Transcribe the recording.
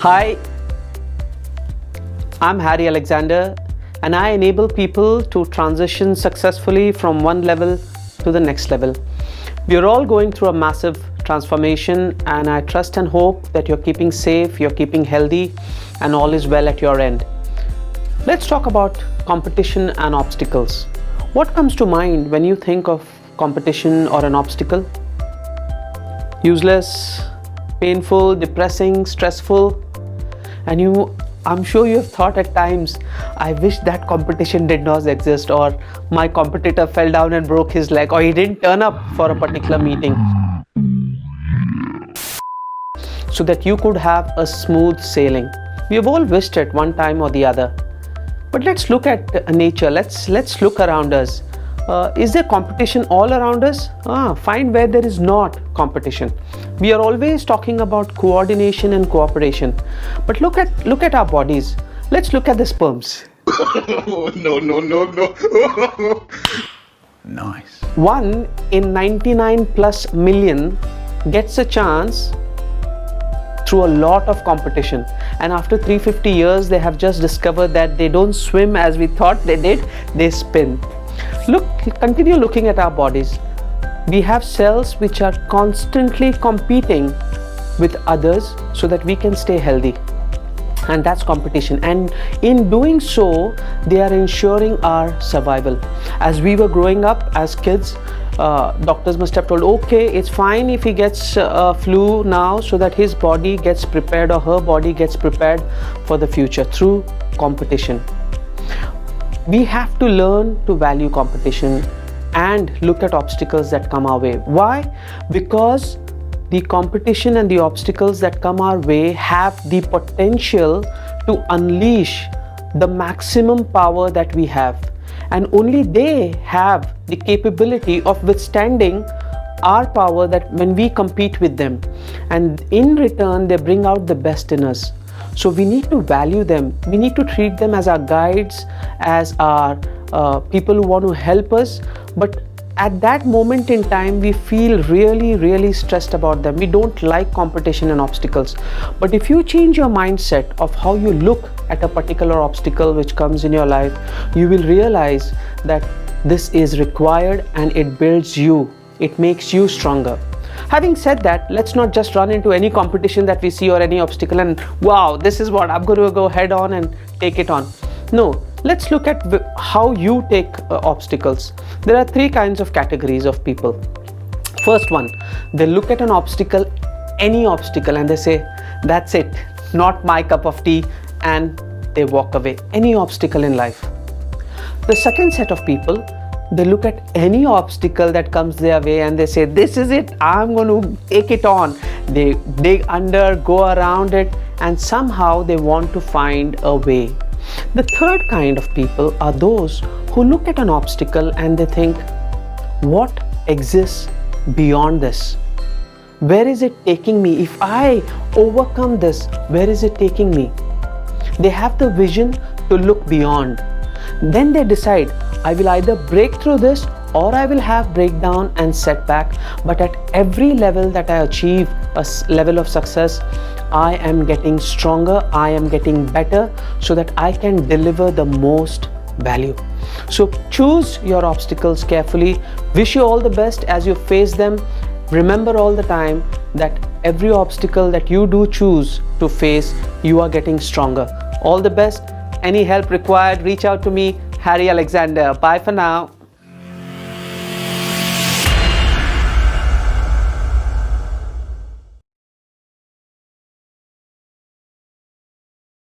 Hi, I'm Harry Alexander, and I enable people to transition successfully from one level to the next level. We are all going through a massive transformation, and I trust and hope that you're keeping safe, you're keeping healthy, and all is well at your end. Let's talk about competition and obstacles. What comes to mind when you think of competition or an obstacle? Useless, painful, depressing, stressful, and I'm sure you have thought at times, I wish that competition did not exist, or my competitor fell down and broke his leg, or he didn't turn up for a particular meeting, so that you could have a smooth sailing. We have all wished it one time or the other. But let's look at nature. Let's look around us. Is there competition all around us? Find where there is not competition. We are always talking about coordination and cooperation. But look at our bodies. Let's look at the sperms. No. Nice. 1 in 99 plus million gets a chance through a lot of competition, and after 350 years they have just discovered that they don't swim as we thought they did, they spin. Continue looking at our bodies. We have cells which are constantly competing with others so that we can stay healthy, and that's competition, and in doing so they are ensuring our survival. As we were growing up as kids, doctors must have told, okay, it's fine if he gets a flu now, so that his body gets prepared, or her body gets prepared for the future through competition. We have to learn to value competition and look at obstacles that come our way. Why? Because the competition and the obstacles that come our way have the potential to unleash the maximum power that we have, and only they have the capability of withstanding our power that when we compete with them, and in return they bring out the best in us. So we need to value them. We need to treat them as our guides, as our people who want to help us. But at that moment in time, we feel really stressed about them. We don't like competition and obstacles. But if you change your mindset of how you look at a particular obstacle which comes in your life, you will realize that this is required, and it builds you. It makes you stronger. Having said that, let's not just run into any competition that we see or any obstacle and wow, this is what I'm going to go head on and take it on. No, let's look at how you take obstacles. There are 3 kinds of categories of people. First one, they look at an obstacle, any obstacle, and they say, that's it, not my cup of tea, and they walk away. Any obstacle in life. The second set of people, they look at any obstacle that comes their way and they say, this is it, I'm going to take it on. They dig under, go around it, and somehow they want to find a way. The third kind of people are those who look at an obstacle and they think, what exists beyond this? Where is it taking me? If I overcome this, where is it taking me? They have the vision to look beyond. Then they decide, I will either break through this or I will have breakdown and setback, but at every level that I achieve a level of success, I am getting stronger, I am getting better, so that I can deliver the most value. So choose your obstacles carefully. Wish you all the best as you face them. Remember all the time that every obstacle that you do choose to face, you are getting stronger. All the best. Any help required, reach out to me, Harry Alexander. Bye for now.